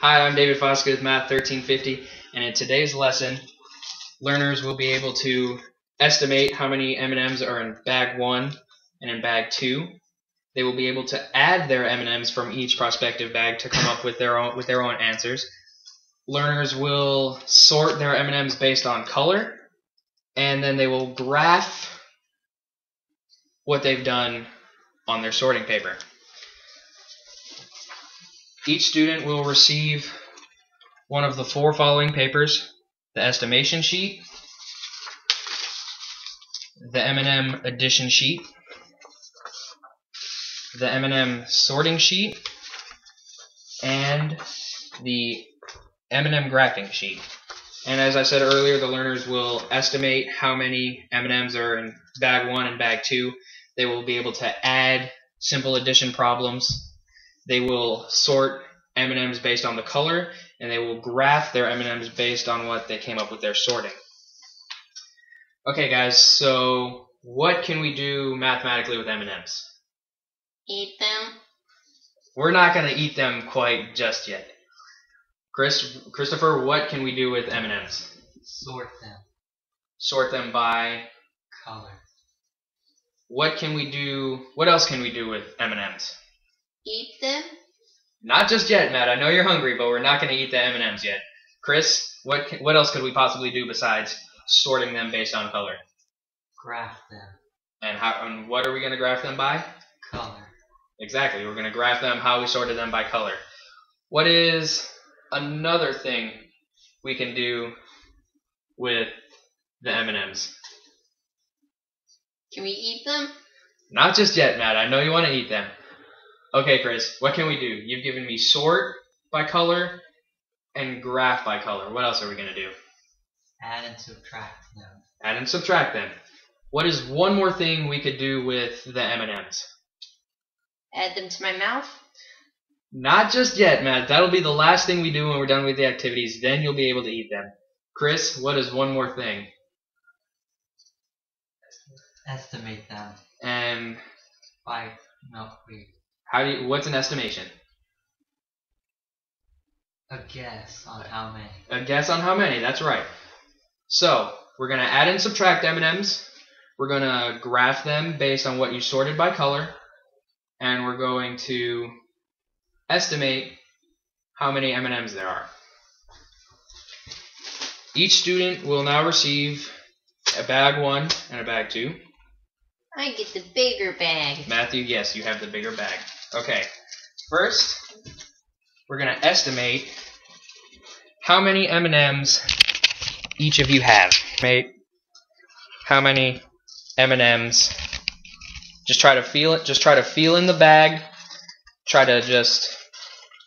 Hi, I'm David Foskett with Math 1350, and in today's lesson, learners will be able to estimate how many M&Ms are in bag 1 and in bag 2. They will be able to add their M&Ms from each prospective bag to come up with their own answers. Learners will sort their M&Ms based on color, and then they will graph what they've done on their sorting paper. Each student will receive one of the four following papers: the estimation sheet, the M&M addition sheet, the M&M sorting sheet, and the M&M graphing sheet. And as I said earlier, the learners will estimate how many M&Ms are in bag 1 and bag 2. They will be able to add simple addition problems. They will sort M&Ms based on the color, and they will graph their M&Ms based on what they came up with their sorting. Okay, guys, so what can we do mathematically with M&Ms? Eat them. We're not going to eat them quite just yet. Christopher, what can we do with M&Ms? Sort them. Sort them by color. What else can we do with M&Ms? Eat them. Not just yet, Matt. I know you're hungry, but we're not going to eat the M&Ms yet. Chris, what else could we possibly do besides sorting them based on color? Graph them. And what are we going to graph them by? Color. Exactly. We're going to graph them how we sorted them by color. What is another thing we can do with the M&Ms? Can we eat them? Not just yet, Matt. I know you want to eat them. Okay, Chris, what can we do? You've given me sort by color and graph by color. What else are we going to do? Add and subtract them. Add and subtract them. What is one more thing we could do with the M&Ms? Add them to my mouth? Not just yet, Matt. That'll be the last thing we do when we're done with the activities. Then you'll be able to eat them. Chris, what is one more thing? Estimate them. And what's an estimation? A guess on how many. A guess on how many, that's right. So, we're going to add and subtract M&Ms. We're going to graph them based on what you sorted by color. And we're going to estimate how many M&Ms there are. Each student will now receive a bag 1 and a bag 2. I get the bigger bag. Matthew, yes, you have the bigger bag. Okay, first, we're going to estimate how many M&Ms each of you have. How many M&Ms? Just try to feel it. Just try to feel in the bag. Try to just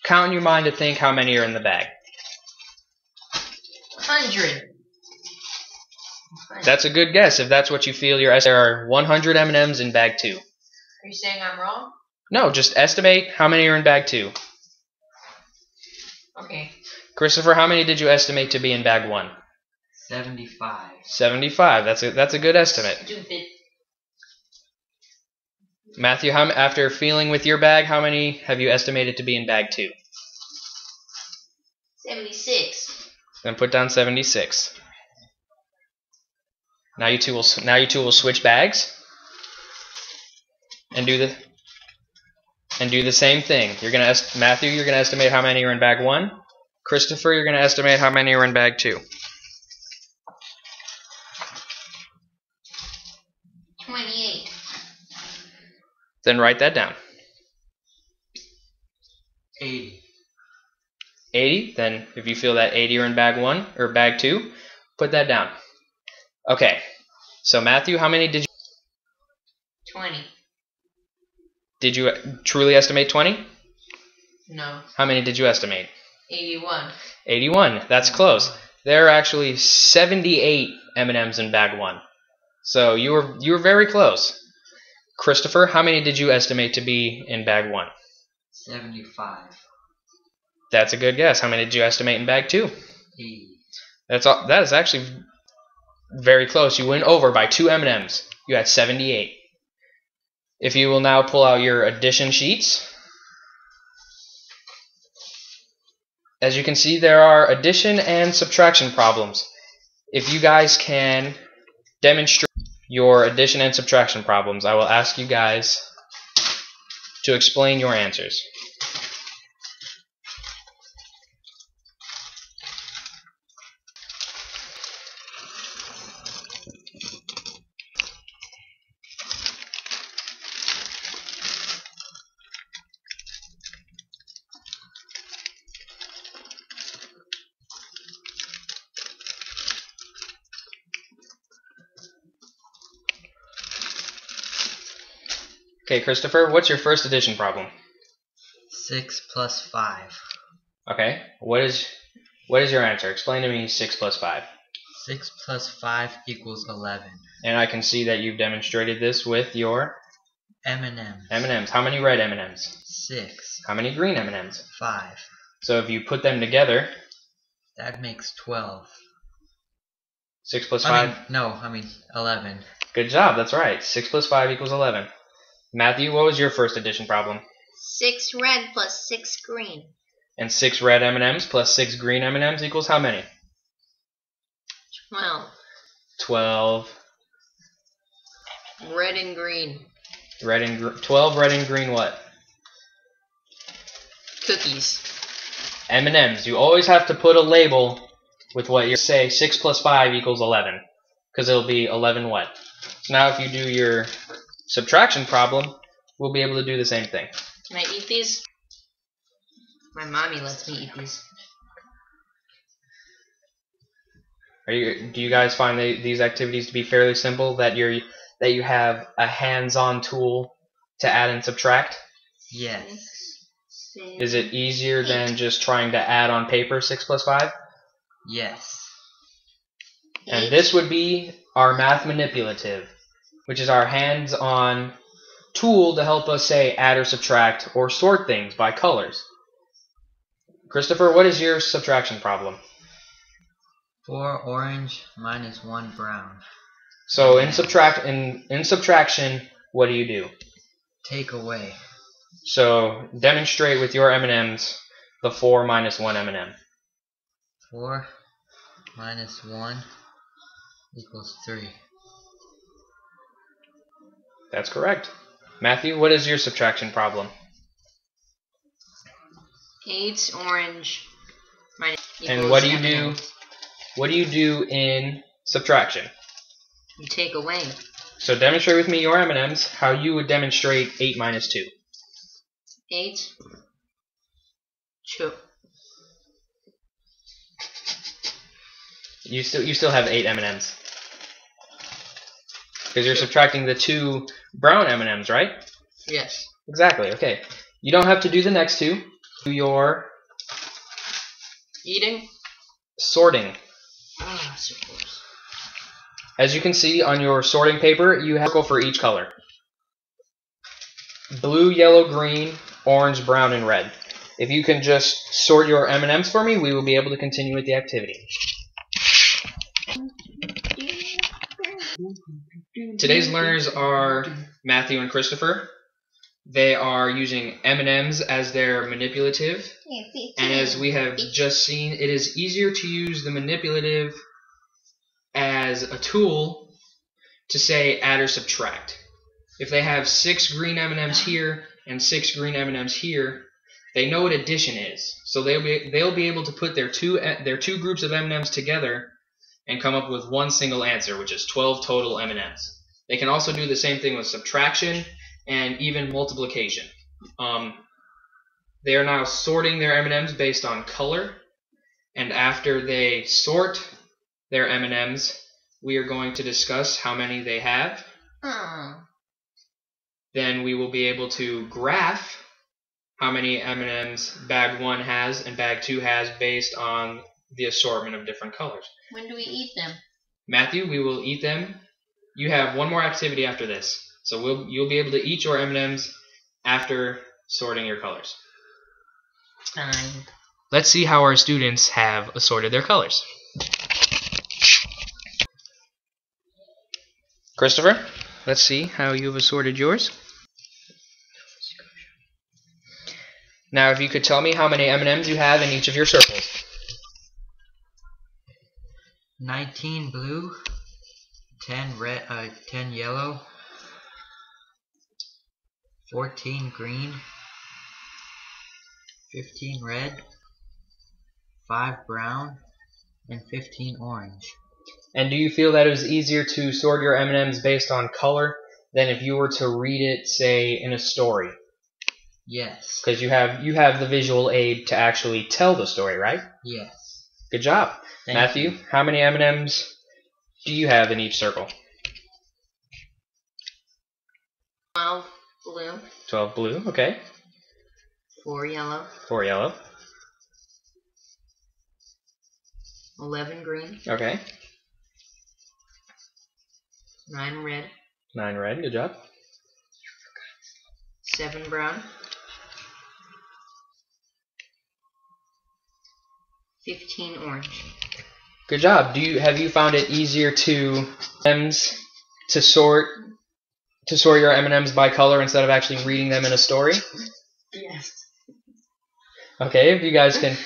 count in your mind to think how many are in the bag. 100. That's a good guess. If that's what you feel, there are 100 M&Ms in bag 2. Are you saying I'm wrong? No, just estimate how many are in bag 2. Okay. Christopher, how many did you estimate to be in bag 1? 75. 75. That's a good estimate. Stupid. Matthew, after feeling with your bag, how many have you estimated to be in bag 2? 76. Then put down 76. Now you two will switch bags and do the same thing. Matthew, you're gonna estimate how many are in bag 1. Christopher, you're gonna estimate how many are in bag 2. 28. Then write that down. 80. 80. Then if you feel that 80 are in bag 1 or bag 2, put that down. Okay. So Matthew, how many did you? 20. Did you truly estimate 20? No. How many did you estimate? 81. 81. That's close. There are actually 78 M&Ms in bag 1. So you were very close. Christopher, how many did you estimate to be in bag 1? 75. That's a good guess. How many did you estimate in bag 2? 80. That is actually very close. You went over by 2 M&Ms. You had 78. If you will now pull out your addition sheets As you can see, there are addition and subtraction problems. If you guys can demonstrate your addition and subtraction problems, I will ask you guys to explain your answers. Okay, Christopher, what's your first addition problem? 6 plus 5. Okay, what is your answer? Explain to me 6 plus 5. 6 plus 5 equals 11. And I can see that you've demonstrated this with your M&Ms. M&Ms. How many red M&Ms? 6. How many green M&Ms? 5. So if you put them together, That makes 12. 6 plus 5? I mean 11. Good job, that's right. 6 plus 5 equals 11. Matthew, what was your first addition problem? 6 red plus 6 green. And 6 red M&Ms plus 6 green M&Ms equals how many? 12. 12. Red and green. 12 red and green what? Cookies. M&Ms. You always have to put a label with what you say 6 plus 5 equals 11. Because it'll be 11 what? So now if you do your subtraction problem, we'll be able to do the same thing. Can I eat these? My mommy lets me eat these. Do you guys find these activities to be fairly simple? That you have a hands-on tool to add and subtract? Yes. Is it easier than just trying to add on paper 6 plus 5? Yes. And this would be our math manipulative, which is our hands-on tool to help us say add or subtract or sort things by colors. Christopher, what is your subtraction problem? 4 orange minus 1 brown. So in subtraction, what do you do? Take away. So demonstrate with your M&Ms the 4 minus 1 M&M. 4 minus 1 equals 3. That's correct. Matthew, what is your subtraction problem? 8 orange minus And what do you M&Ms. do? What do you do in subtraction? You take away. So demonstrate with me your M&Ms how you would demonstrate 8 minus 2. 8. 2. You still have 8 M&Ms. Because you're subtracting the 2 brown M&Ms, right? Yes. Exactly, okay. You don't have to do the next two. Do your Eating. sorting. Ah, so close. As you can see on your sorting paper, you have a circle for each color. Blue, yellow, green, orange, brown, and red. If you can just sort your M&Ms for me, we will be able to continue with the activity. Today's learners are Matthew and Christopher. They are using M&Ms as their manipulative. And as we have just seen, it is easier to use the manipulative as a tool to say add or subtract. If they have 6 green M&Ms here and 6 green M&Ms here, they know what addition is. So they'll be able to put their two groups of M&Ms together and come up with one single answer, which is 12 total M&Ms. They can also do the same thing with subtraction and even multiplication. They are now sorting their M&Ms based on color, and after they sort their M&Ms, we are going to discuss how many they have. Then we will be able to graph how many M&Ms bag 1 has and bag 2 has based on the assortment of different colors. When do we eat them? Matthew, we will eat them. You have one more activity after this. So you'll be able to eat your M&Ms after sorting your colors. Fine. Let's see how our students have assorted their colors. Christopher, let's see how you've assorted yours. Now, if you could tell me how many M&Ms you have in each of your circles. 19 blue, 10 red, 10 yellow, 14 green, 15 red, 5 brown, and 15 orange. And do you feel that it was easier to sort your M&Ms based on color than if you were to read it, say, in a story? Yes. Because you have the visual aid to actually tell the story, right? Yes. Good job. Thank Matthew, you. how many M&Ms do you have in each circle? 12 blue, 12 blue, okay. 4 yellow, 4 yellow, 11 green, okay. 9 red, 9 red, good job. 7 brown, 15 orange. Good job. Have you found it easier to sort your M&Ms by color instead of actually reading them in a story? Yes. Okay, if you guys can,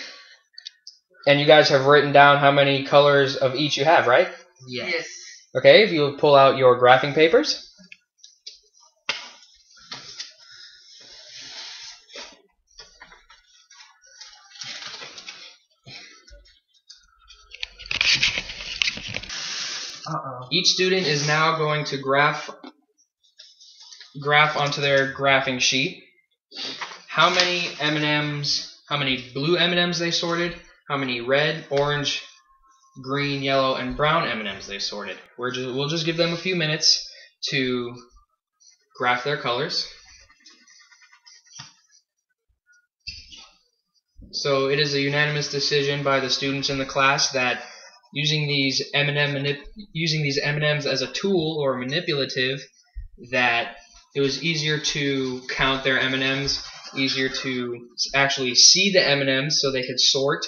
and you guys have written down how many colors of each you have, right? Yes. Okay, if you pull out your graphing papers. Each student is now going to graph onto their graphing sheet how many M&Ms, how many blue M&Ms they sorted, how many red, orange, green, yellow, and brown M&Ms they sorted. We'll just give them a few minutes to graph their colors. So it is a unanimous decision by the students in the class that using these M&Ms as a tool or manipulative, that it was easier to count their M&Ms, easier to actually see the M&Ms so they could sort.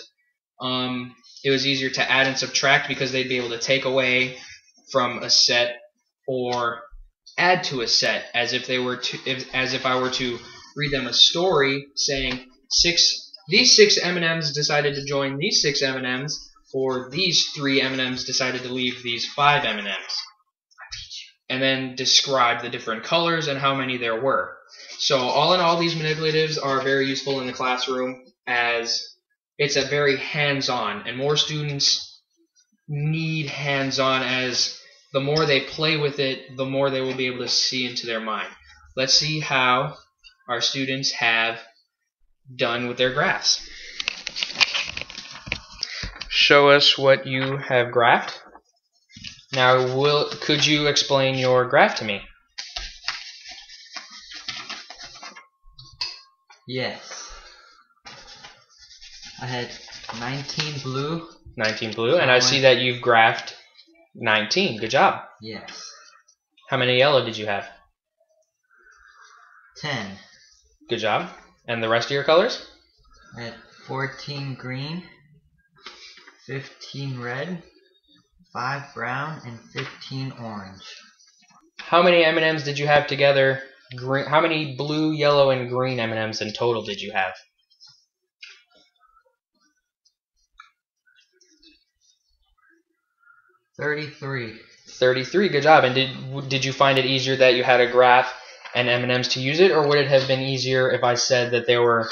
It was easier to add and subtract because they'd be able to take away from a set or add to a set, as if I were to read them a story saying these 6 M&Ms decided to join these 6 M&Ms, or these 3 M&Ms decided to leave these 5 M&Ms, and then describe the different colors and how many there were. So all in all, these manipulatives are very useful in the classroom, as it's a very hands-on, and more students need hands-on, as the more they play with it, the more they will be able to see into their mind. Let's see how our students have done with their graphs. Show us what you have graphed. Now, could you explain your graph to me? Yes. I had 19 blue. 19 blue, and I see that you've graphed 19. Good job. Yes. How many yellow did you have? 10. Good job. And the rest of your colors? I had 14 green, 15 red, 5 brown, and 15 orange. How many M&Ms did you have together? How many blue, yellow, and green M&Ms in total did you have? 33. 33. Good job. And did you find it easier that you had a graph and M&Ms to use it, or would it have been easier if I said that there were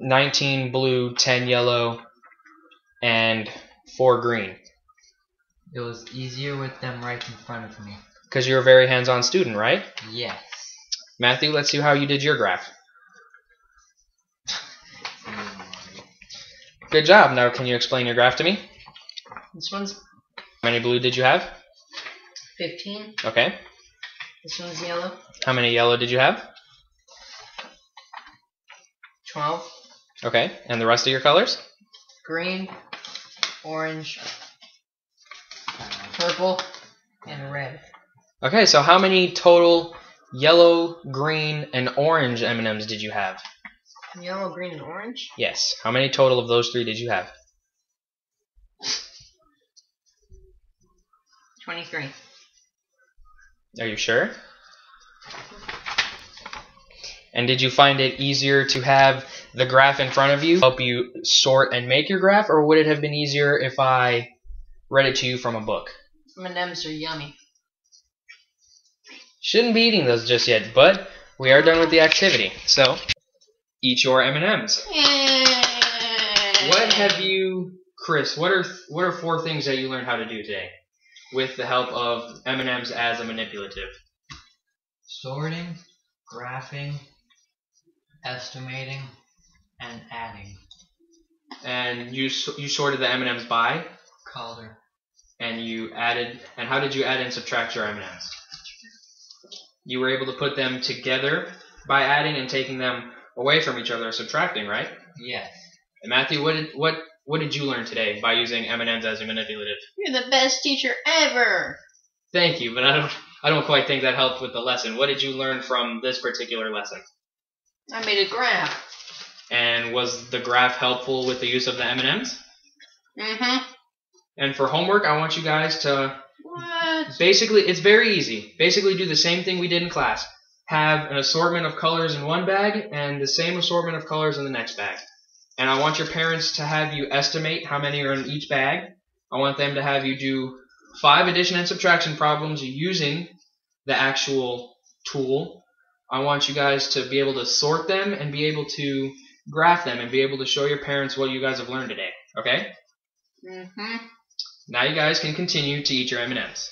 19 blue, 10 yellow, and 4 green? It was easier with them right in front of me. Because you're a very hands-on student, right? Yes. Matthew, let's see how you did your graph. Good job. Now can you explain your graph to me? This one's How many blue did you have? 15. Okay. This one's yellow. How many yellow did you have? 12. Okay. And the rest of your colors? Green, orange, purple, and red. Okay, so how many total yellow, green, and orange M&Ms did you have? Yellow, green, and orange. Yes. How many total of those 3 did you have? 23. Are you sure? And did you find it easier to have the graph in front of you help you sort and make your graph, or would it have been easier if I read it to you from a book? M&Ms are yummy. Shouldn't be eating those just yet, but we are done with the activity. So, eat your M&Ms. What have you, Chris, what are 4 things that you learned how to do today with the help of M&Ms as a manipulative? Sorting, graphing, estimating, and adding. And you sorted the M&Ms by? Color. And you added, and how did you add and subtract your M&Ms? You were able to put them together by adding and taking them away from each other, subtracting, right? Yes. And Matthew, what did you learn today by using M&Ms as a manipulative? You're the best teacher ever. Thank you, but I don't quite think that helped with the lesson. What did you learn from this particular lesson? I made a graph. And was the graph helpful with the use of the M&Ms? Mm-hmm. And for homework, I want you guys to What? basically, it's very easy. Basically do the same thing we did in class. Have an assortment of colors in one bag and the same assortment of colors in the next bag. And I want your parents to have you estimate how many are in each bag. I want them to have you do 5 addition and subtraction problems using the actual tool. I want you guys to be able to sort them and be able to graph them and be able to show your parents what you guys have learned today. Okay? Mm-hmm. Now you guys can continue to eat your M&Ms.